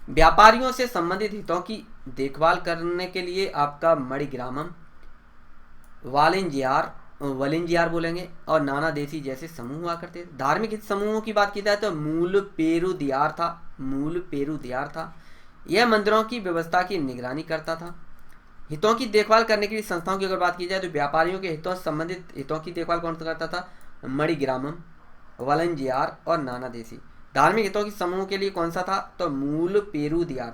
व्यापारियों से संबंधित हितों की देखभाल करने के लिए आपका मणिग्रामम, वालिंजियार बोलेंगे और नाना देशी जैसे समूह हुआ करते थे। धार्मिक हित समूहों की बात की जाए तो मूल पेरुदियार था। यह मंदिरों की व्यवस्था की निगरानी करता था। हितों की देखभाल करने के लिए संस्थाओं की अगर बात की जाए तो व्यापारियों के हितों से संबंधित हितों की देखभाल कौन करता था? मणिग्रामम, वालंजियार और नाना देशी। धार्मिक हितों की समूह के लिए कौन सा था? तो मूल पेरुदियार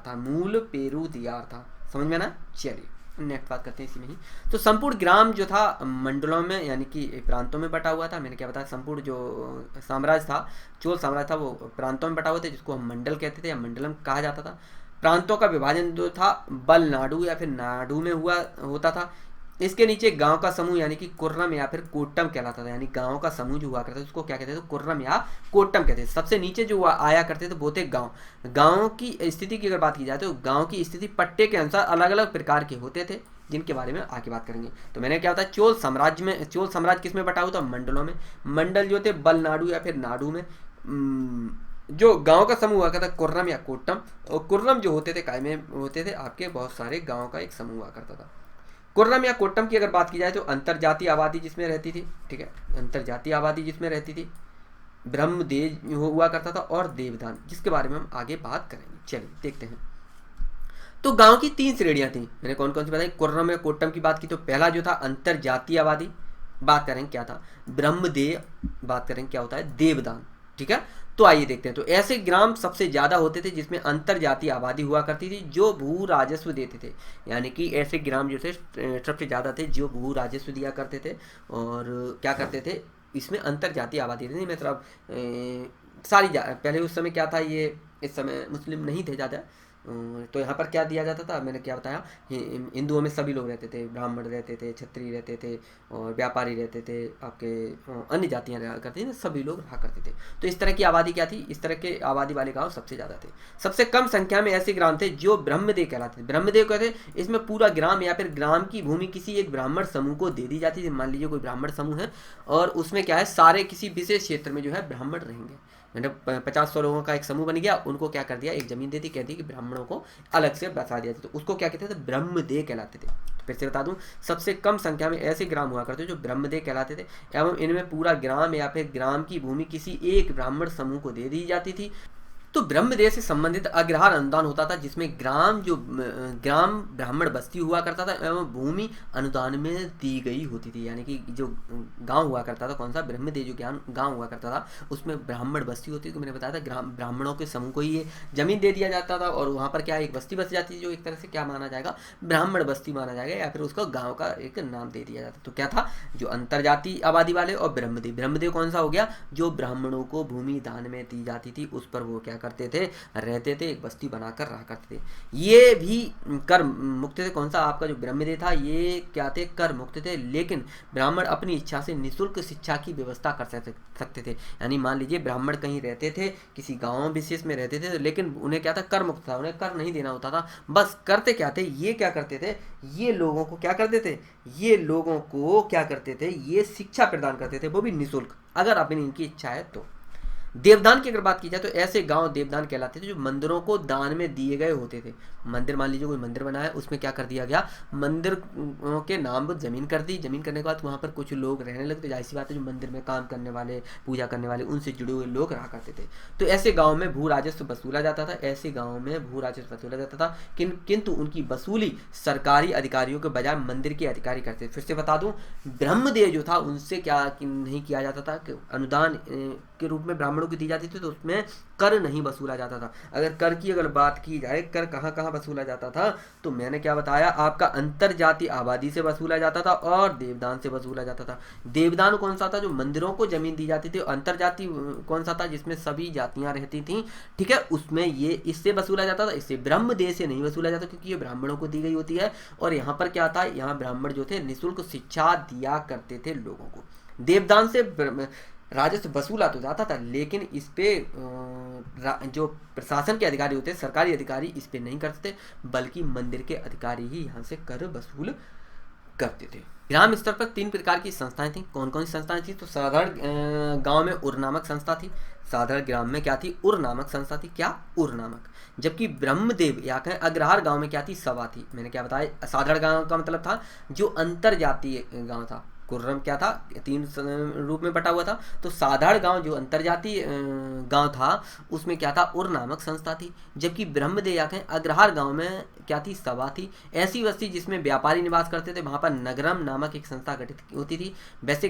था। समझ में ना? चलिए नेक्स्ट बात करते हैं इसी में ही। तो संपूर्ण ग्राम जो था मंडलों में यानी कि प्रांतों में बटा हुआ था। मैंने क्या बताया? संपूर्ण जो साम्राज्य था, चोल साम्राज्य था, वो प्रांतों में बटा हुआ था, जिसको हम मंडल कहते थे या मंडलम कहा जाता था। प्रांतों का विभाजन जो था बलनाडु या फिर नाडु में होता था। इसके नीचे गांव का समूह यानी कि कुर्रम या फिर कोट्टम कहलाता था। यानी गांव का समूह जो हुआ करता था उसको क्या कहते थे? कुर्रम या कोट्टम कहते थे। सबसे नीचे जो आया करते थे वो थे गांव। गांव की स्थिति की अगर बात की जाए तो गांव की स्थिति पट्टे के अनुसार अलग अलग प्रकार के होते थे, जिनके बारे में आगे बात करेंगे। तो मैंने क्या बताया? चोल साम्राज्य किस में बटा हुआ था? मंडलों में। मंडल जो थे बलनाडु या फिर नाडु में। जो गांव का समूह हुआ करता था कुर्रम या कोट्टम, और कुर्रम जो होते थे काय में होते थे? आपके बहुत सारे गांव का एक समूह हुआ करता था। कुर्रम या कोट्टम की अगर बात की जाए तो अंतरजातीय आबादी जिसमें रहती थी, ठीक है, अंतरजातीय आबादी जिसमें रहती थी, ब्रह्मदेव हुआ करता था और देवदान, जिसके बारे में हम आगे बात करेंगे। चलिए देखते हैं। तो गांव की 3 श्रेणियां थी। मैंने कौन कौन सी बताई? कुर्रम या कोट्टम की बात की तो पहला जो था अंतरजातीय आबादी, बात करेंगे क्या था? ब्रह्मदेव, बात करेंगे क्या होता है? देवदान, ठीक है। तो आइए देखते हैं। तो ऐसे ग्राम सबसे ज्यादा होते थे जिसमें अंतरजातीय आबादी हुआ करती थी, जो भू राजस्व देते थे। यानी कि ऐसे ग्राम जो थे सबसे ज्यादा थे जो भू राजस्व दिया करते थे और क्या करते थे? इसमें अंतरजातीय आबादी नहीं, मतलब पहले उस समय क्या था? ये इस समय मुस्लिम नहीं थे ज़्यादा, तो यहाँ पर क्या दिया जाता था? मैंने क्या बताया? हिंदुओं में सभी लोग रहते थे, ब्राह्मण रहते थे, क्षत्रिय रहते थे और व्यापारी रहते थे, आपके अन्य जातियाँ रहा करती थी, सभी लोग रहा करते थे। तो इस तरह की आबादी क्या थी? इस तरह के आबादी वाले गाँव सबसे ज़्यादा थे। सबसे कम संख्या में ऐसे ग्राम थे जो ब्रह्मदेव कहलाते थे। ब्रह्मदेव कहते, इसमें पूरा ग्राम या फिर ग्राम की भूमि किसी एक ब्राह्मण समूह को दे दी जाती थी। मान लीजिए कोई ब्राह्मण समूह है और उसमें क्या है? सारे किसी विशेष क्षेत्र में जो है ब्राह्मण रहेंगे। मैंने 50-100 लोगों का एक समूह बन गया, उनको क्या कर दिया? एक जमीन दे दी, कह दी कि ब्राह्मणों को अलग से बसा दिया। तो उसको क्या कहते थे? ब्रह्मदेव कहलाते थे। तो फिर से बता दूं, सबसे कम संख्या में ऐसे ग्राम हुआ करते जो ब्रह्मदेव कहलाते थे, एवं इनमें पूरा ग्राम या फिर ग्राम की भूमि किसी एक ब्राह्मण समूह को दे दी जाती थी। तो ब्रह्मदेव से संबंधित अग्रहार अनुदान होता था, जिसमें ग्राम ब्राह्मण बस्ती हुआ करता था एवं भूमि अनुदान में दी गई होती थी। यानी कि जो गांव हुआ करता था, कौन सा? ब्रह्मदेव जो गांव हुआ करता था, उसमें ब्राह्मण बस्ती होती थी। तो मैंने बताया था ब्राह्मणों के समूह को ही ये जमीन दे दिया जाता था और वहाँ पर क्या एक बस्ती बस जाती थी, जो एक तरह से क्या माना जाएगा? ब्राह्मण बस्ती माना जाएगा, या फिर उसको गाँव का एक नाम दे दिया जाता। तो क्या था? जो अंतरजातीय आबादी वाले और ब्रह्मदेव कौन सा हो गया? जो ब्राह्मणों को भूमि दान में दी जाती थी, उस पर वो क्या करते थे? रहते थे, एक बस्ती बनाकर रहा करते थे। ये भी कर मुक्त थे। कौन सा? आपका जो ब्रह्मदेव था, ये क्या थे? कर मुक्त थे। लेकिन ब्राह्मण अपनी इच्छा से निःशुल्क शिक्षा की व्यवस्था कर सकते थे। यानी मान लीजिए ब्राह्मण कहीं रहते थे, किसी गांव विशेष में रहते थे, लेकिन उन्हें क्या था? कर मुक्त था, उन्हें कर नहीं देना होता था। बस करते क्या थे? ये क्या करते थे? ये लोगों को क्या करते थे? ये शिक्षा प्रदान करते थे, वो भी निःशुल्क, अगर अपनी इनकी इच्छा है तो। देवदान की अगर बात की जाए तो ऐसे गांव देवदान कहलाते थे जो मंदिरों को दान में दिए गए होते थे। मंदिर, मान लीजिए कोई मंदिर बना है, उसमें क्या कर दिया गया? मंदिर के नाम पर जमीन कर दी। जमीन करने के बाद वहाँ पर कुछ लोग रहने लगते। जाहिर सी बात है, जो मंदिर में काम करने वाले, पूजा करने वाले, उनसे जुड़े हुए लोग रहा करते थे। तो ऐसे गाँव में भू राजस्व वसूला जाता था। किंतु उनकी वसूली सरकारी अधिकारियों के बजाय मंदिर के अधिकारी करते थे। फिर से बता दूं, ब्रह्मदेव जो था उनसे क्या नहीं किया जाता था कि अनुदान के रूप में ब्राह्मणों की दी जाती थी, तो उसमें कर नहीं वसूला जाता था। अगर बात की जाए, कर कहाँ वसूला जाता था? तो मैंने क्या बताया? आपका अंतरजातीय आबादी से वसूला जाता था और देवदान से वसूला जाता था। देवदान कौन सा था? जो मंदिरों को जमीन दी जाती थी। अंतरजातीय कौन सा था? जिसमें सभी जातियां रहती थी, ठीक है, उसमें ये इससे वसूला जाता था। इससे ब्रह्मदेव से नहीं वसूला जाता, क्योंकि ये ब्राह्मणों को दी गई होती है। और यहाँ पर क्या था? यहाँ ब्राह्मण जो थे निःशुल्क शिक्षा दिया करते थे लोगों को। देवदान से राजस्व वसूला तो जाता था, लेकिन इस पे जो प्रशासन के अधिकारी होते हैं, सरकारी अधिकारी इस पे नहीं करते थे, बल्कि मंदिर के अधिकारी ही यहाँ से कर वसूल करते थे। ग्राम स्तर पर 3 प्रकार की संस्थाएं थी। कौन कौन सी संस्थाएं थी? तो साधारण गांव में उर नामक संस्था थी। साधारण ग्राम में क्या थी? उर नामक संस्था थी। क्या? उर नामक। जबकि ब्रह्मदेव या कहें अग्रहार गांव में क्या थी? सभा थी। मैंने क्या बताया? साधारण गांव का मतलब था जो अंतर जातीय गांव था। कुर्रम क्या था? 3 रूप में बटा हुआ था। तो साधारण गांव जो अंतरजातीय गांव था उसमें क्या था? उर नामक संस्था थी। जबकि ब्रह्मदेव या कहें अग्रहार गांव में क्या थी? सभा थी। ऐसी बस्ती जिसमें व्यापारी निवास करते थे, वहां पर नगरम नामक एक संस्था गठित होती थी। वैसे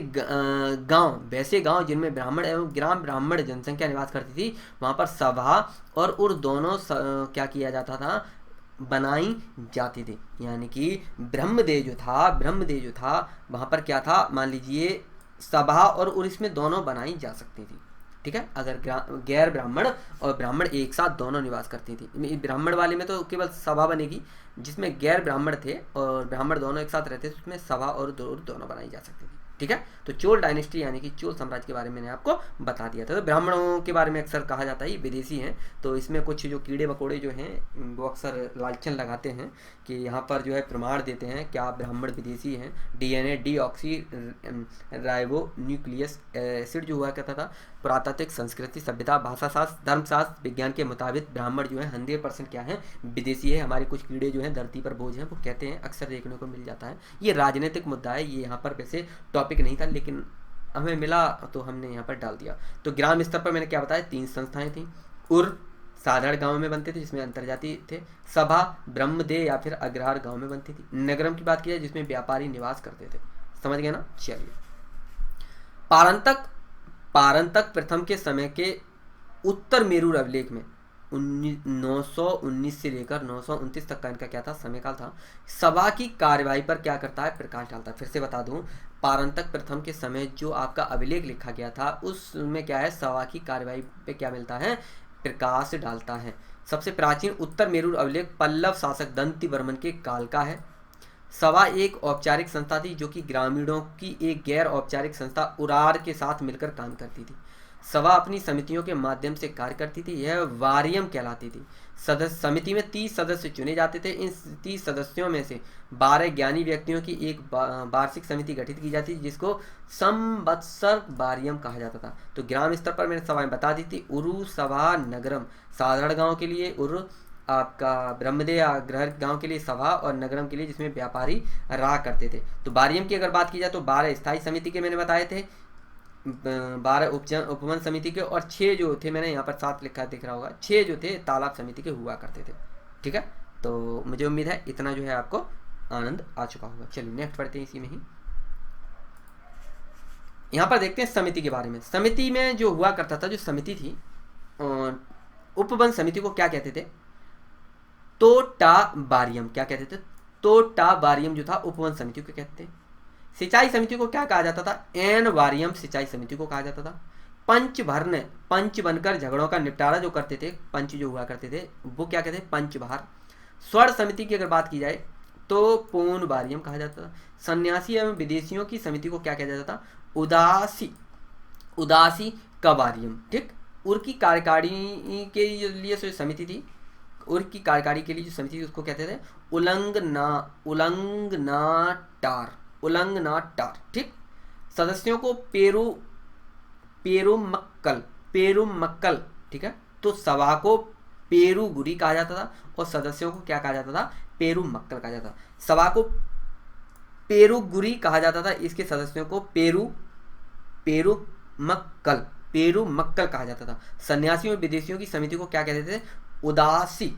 गांव जिनमें ब्राह्मण एवं ग्राम ब्राह्मण जनसंख्या निवास करती थी, वहां पर सभा और उर दोनों क्या किया जाता था? बनाई जाती थी। यानी कि ब्रह्मदेव जो था वहां पर क्या था? मान लीजिए सभा और उर इसमें दोनों बनाई जा सकती थी। ठीक है, अगर गैर ब्राह्मण और ब्राह्मण एक साथ दोनों निवास करती थी। ब्राह्मण वाले में तो केवल सभा बनेगी, जिसमें गैर ब्राह्मण थे और ब्राह्मण दोनों एक साथ रहते थे उसमें सभा और दोनों बनाई जा सकती थी। ठीक है, तो चोल डायनेस्टी यानी कि चोल साम्राज्य के बारे में मैंने आपको बता दिया था। तो ब्राह्मणों के बारे में अक्सर कहा जाता है ये विदेशी हैं, तो इसमें कुछ जो कीड़े मकोड़े जो हैं वो अक्सर लालचन लगाते हैं कि यहाँ पर जो है प्रमाण देते हैं कि आप ब्राह्मण विदेशी हैं। DNA deoxy ribo nucleus acid जो हुआ करता था, पुरातात्विक संस्कृति सभ्यता भाषाशास्त्र धर्मशास्त्र विज्ञान के मुताबिक ब्राह्मण जो है 100% क्या है? विदेशी है। हमारे कुछ कीड़े जो हैं धरती पर बोझ हैं वो कहते हैं, अक्सर देखने को मिल जाता है। ये राजनीतिक मुद्दा है, ये यहाँ पर वैसे टॉपिक नहीं था, लेकिन हमें मिला तो हमने यहाँ पर डाल दिया। तो ग्राम स्तर पर मैंने क्या बताया? 3 संस्थाएं थी। उर साधारण गांव में बनते थे जिसमें अंतरजातीय थे। सभा ब्रह्मदेव या फिर अग्रहार गांव में बनती थी। नगरम की बात की जाए जिसमें व्यापारी निवास करते थे। समझ गए ना? चलिए, पारंतक प्रथम के समय के उत्तर मेरूर अभिलेख में 919 से लेकर 929 तक का इनका क्या था? समयकाल था। सभा की कार्यवाही पर क्या करता है? प्रकाश डालता है। फिर से बता दूं, पारंतक प्रथम के समय जो आपका अभिलेख लिखा गया था उसमें क्या है? सभा की कार्यवाही पे क्या मिलता है? प्रकाश डालता है। सबसे प्राचीन उत्तर मेरूर अभिलेख पल्लव शासक दंती वर्मन के काल का है। सभा एक औपचारिक संस्था थी जो कि ग्रामीणों की एक गैर औपचारिक संस्था उरार के साथ मिलकर काम करती थी। सभा अपनी समितियों के माध्यम से कार्य करती थी। यह वारियम कहलाती थी। समिति में 30 सदस्य चुने जाते थे। इन 30 सदस्यों में से 12 ज्ञानी व्यक्तियों की एक वार्षिक समिति गठित की जाती थी जिसको संवत्सर वारियम कहा जाता था। तो ग्राम स्तर पर मैंने सभाएं बता दी थी। उरु सभा नगरम साधारण गांव के लिए उरु, आपका ब्रह्मदेव अग्रहार गांव के लिए सभा और नगरम के लिए जिसमें व्यापारी रहा करते थे। तो वारियम की अगर बात की जाए तो 12 स्थायी समिति के मैंने बताए थे, 12 उपवन समिति के, और 6 जो थे मैंने यहाँ पर 7 लिखा दिख रहा होगा, 6 जो थे तालाब समिति के हुआ करते थे। ठीक है, तो मुझे उम्मीद है इतना जो है आपको आनंद आ चुका होगा। चलिए नेक्स्ट पढ़ते हैं इसी में ही। यहाँ पर देखते हैं समिति के बारे में। समिति में जो हुआ करता था, जो समिति थी, उपवन समिति को क्या कहते थे? तोटा बारियम। क्या कहते थे? तोटा बारियम जो था उपवन समिति को कहते थे। सिंचाई समिति को क्या कहा जाता था? एन वारियम सिंचाई समिति को कहा जाता था। पंच बनकर झगड़ों का निपटारा जो करते थे, पंच जो हुआ करते थे वो क्या कहते हैं? पंचभार। स्वर्ण समिति की अगर बात की जाए तो पूर्ण वारियम कहा जाता था। सन्यासी एवं विदेशियों की समिति को क्या कहा जाता था? उदासी कवारियम। ठीक, उर की कार्यकारिणी के लिए जो समिति थी, उर की कार्यकारी के लिए जो समिति थी उसको कहते थे उलंगनाटार। ठीक, सदस्यों को पेरुमक्कल। ठीक है, तो सभा को पेरुगुरी कहा जाता था और सदस्यों को क्या कहा जाता था? पेरुमक्कल कहा जाता था। सभा को पेरुगुरी कहा जाता था, इसके सदस्यों को पेरुमक्कल कहा जाता था। सन्यासियों और विदेशियों की समिति को क्या कहते थे? उदासिक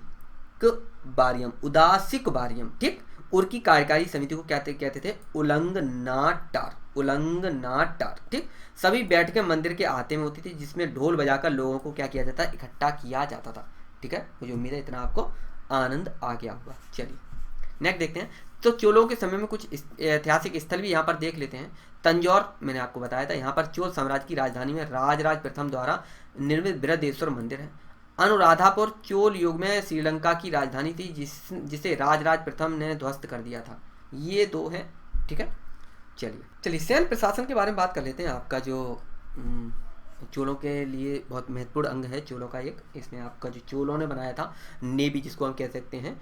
बारियम। ठीक, उर की कार्यकारी समिति को क्या कहते थे? उलंगनाटार। ठीक, सभी बैठकें मंदिर के आहते में होती थी जिसमें ढोल बजाकर लोगों को क्या किया जाता? इकट्ठा किया जाता था। ठीक है, मुझे उम्मीद है इतना आपको आनंद आ गया होगा। चलिए नेक्स्ट देखते हैं। तो चोलों के समय में कुछ ऐतिहासिक स्थल भी यहाँ पर देख लेते हैं। तंजौर मैंने आपको बताया था, यहाँ पर चोल साम्राज्य की राजधानी में राजराज प्रथम द्वारा निर्मित बृहदेश्वर मंदिर है। अनुराधापुर चोल युग में श्रीलंका की राजधानी थी जिसे राजराज प्रथम ने ध्वस्त कर दिया था। ये 2 हैं। ठीक है, चलिए सैन्य प्रशासन के बारे में बात कर लेते हैं। आपका जो चोलों के लिए बहुत महत्वपूर्ण अंग है चोलों का एक। इसमें आपका जो चोलों ने बनाया था नेवी, जिसको हम कह सकते हैं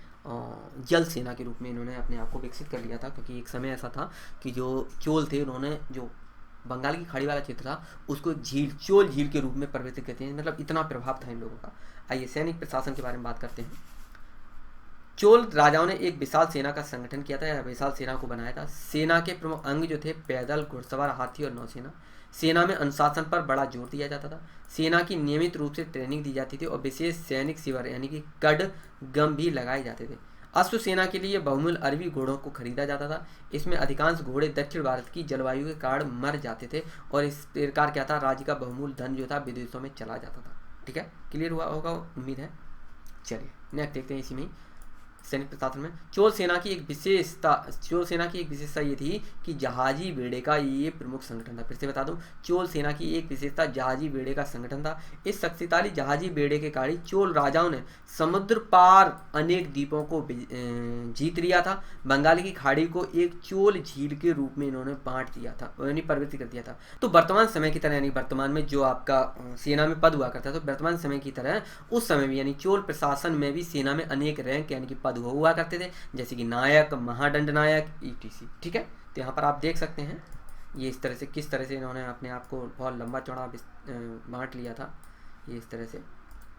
जल सेना के रूप में इन्होंने अपने आप को विकसित कर लिया था, क्योंकि एक समय ऐसा था कि जो चोल थे उन्होंने जो बंगाल की खाड़ी वाला क्षेत्र था उसको एक झील, चोल झील के रूप में परिवर्तित करते हैं, मतलब इतना प्रभाव था इन लोगों का। आइए सैनिक प्रशासन के बारे में बात करते हैं। चोल राजाओं ने एक विशाल सेना का संगठन किया था, या विशाल सेना को बनाया था। सेना के प्रमुख अंग जो थे पैदल, घुड़सवार, हाथी और नौसेना। सेना में अनुशासन पर बड़ा जोर दिया जाता था। सेना की नियमित रूप से ट्रेनिंग दी जाती थी और विशेष सैनिक शिविर यानी कि कड़गम भी लगाए जाते थे। अश्व सेना के लिए बहुमूल्य अरबी घोड़ों को खरीदा जाता था। इसमें अधिकांश घोड़े दक्षिण भारत की जलवायु के कारण मर जाते थे और इस प्रकार क्या था, राज्य का बहुमूल्य धन जो था विदेशों में चला जाता था। ठीक है, क्लियर हुआ होगा उम्मीद है। चलिए नेक्स्ट देखते हैं। इसी में सैनिक प्रशासन में चोल सेना की एक विशेषता ये थी कि जहाजी बेड़े का ये प्रमुख संगठन था। फिर से बता दूं, चोल सेना की एक विशेषता जहाजी बेड़े का संगठन था। इस शक्तिशाली जहाजी बेड़े के कारण चोल राजाओं ने समुद्र पार अनेक द्वीपों को जीत लिया था। बंगाल की खाड़ी को एक चोल झील के रूप में इन्होंने बांट दिया था, यानी परिवर्तित कर दिया था। तो वर्तमान समय की तरह, यानी वर्तमान में जो आपका सेना में पद हुआ करता था, तो वर्तमान समय की तरह उस समय भी यानी चोल प्रशासन में भी सेना में अनेक रैंक यानी कि पद हुआ करते थे, जैसे कि नायक, महादंड नायक, ईटीसी। ठीक है, तो यहाँ पर आप देख सकते हैं ये इस तरह से किस तरह से इन्होंने अपने आप को बहुत लंबा चौड़ा बांट लिया था, ये इस तरह से।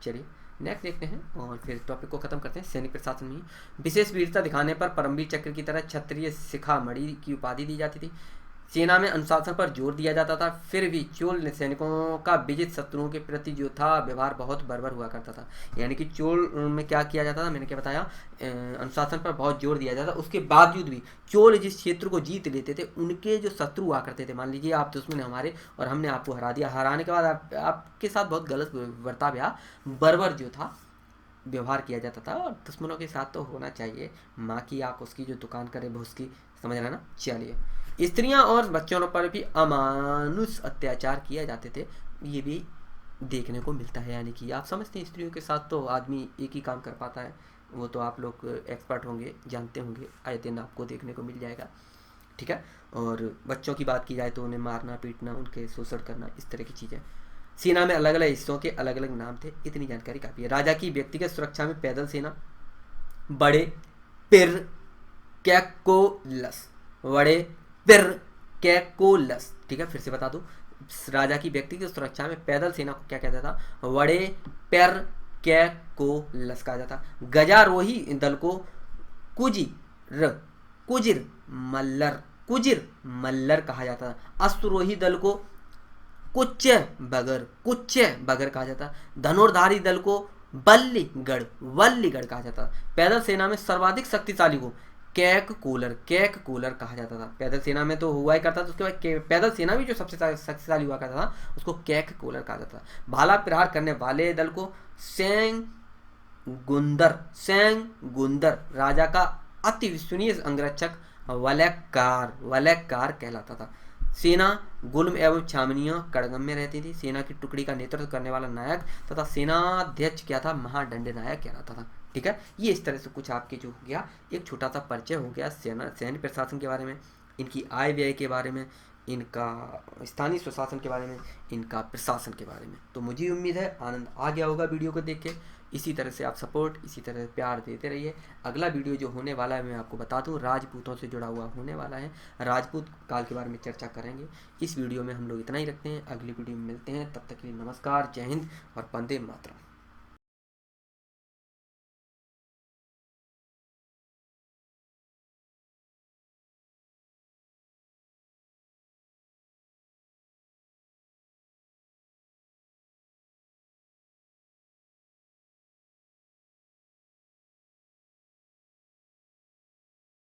चलिए नेक्स्ट देखते हैं और फिर टॉपिक को खत्म करते हैं। सैनिक प्रशासन में विशेष वीरता दिखाने पर परमवीर चक्र की तरह क्षत्रिय शिखामणि की उपाधि दी जाती थी। सेना में अनुशासन पर जोर दिया जाता था। फिर भी चोल सैनिकों का विजित शत्रुओं के प्रति जो था व्यवहार बहुत बर्बर हुआ करता था। यानी कि चोल में क्या किया जाता था, मैंने क्या बताया, अनुशासन पर बहुत जोर दिया जाता था। उसके बावजूद भी चोल जिस क्षेत्र को जीत लेते थे, उनके जो शत्रु हुआ करते थे, मान लीजिए आप दुश्मन हमारे और हमने आपको हरा दिया, हराने के बाद आपके साथ बहुत गलत बर्ताव या बर्बर जो था व्यवहार किया जाता था। और दुश्मनों के साथ तो होना चाहिए, माँ की आँख उसकी जो दुकान करे वो उसकी, समझ रहे ना। चलिए, स्त्रियां और बच्चों पर भी अमानुष अत्याचार किए जाते थे, ये भी देखने को मिलता है। यानी कि आप समझते हैं स्त्रियों के साथ तो आदमी एक ही काम कर पाता है, वो तो आप लोग एक्सपर्ट होंगे, जानते होंगे, आए दिन आपको देखने को मिल जाएगा। ठीक है, और बच्चों की बात की जाए तो उन्हें मारना, पीटना, उनके शोषण करना, इस तरह की चीज़ें। सेना में अलग अलग हिस्सों के अलग अलग नाम थे, इतनी जानकारी काफ़ी है। राजा की व्यक्तिगत सुरक्षा में पैदल सेना, बड़े पिर कैकोलस, बड़े पिर कैकोलस। ठीक है, फिर से बता दूं, राजा की व्यक्तिगत सुरक्षा में पैदल सेना को क्या कहता था, वड़े पैर कैकोलस कहा जाता। गजारोही दल को कुजिर मल्लर कहा जाता था। अश्वरोही दल को कुच्च बगर कहा जाता। धनुर्धारी दल को वल्लीगढ़ कहा जाता। पैदल सेना में सर्वाधिक शक्तिशाली को कैक कूलर कहा जाता था। पैदल सेना में तो हुआ ही करता था, उसके बाद पैदल सेना भी जो सबसे शक्तिशाली हुआ करता था उसको कैक कूलर कहा जाता था। भाला प्रहार करने वाले दल को सेंग गुंदर, राजा का अति विश्वसनीय अंगरक्षक वलैकार कहलाता था। सेना गुल्म एवं छावनियां कड़गम में रहती थी। सेना की टुकड़ी का नेतृत्व करने वाला नायक तथा सेनाध्यक्ष क्या था, महादंड नायक कहलाता था। ठीक है, ये इस तरह से कुछ आपके जो हो गया एक छोटा सा परिचय हो गया सैन्य प्रशासन के बारे में, इनकी आय व्यय के बारे में, इनका स्थानीय स्वशासन के बारे में, इनका प्रशासन के बारे में। तो मुझे उम्मीद है आनंद आ गया होगा वीडियो को देख के। इसी तरह से आप सपोर्ट, इसी तरह से प्यार देते रहिए। अगला वीडियो जो होने वाला है मैं आपको बता दूं, राजपूतों से जुड़ा हुआ होने वाला है। राजपूत काल के बारे में चर्चा करेंगे। इस वीडियो में हम लोग इतना ही रखते हैं, अगली वीडियो में मिलते हैं। तब तक के लिए नमस्कार, जय हिंद और वंदे मातरम।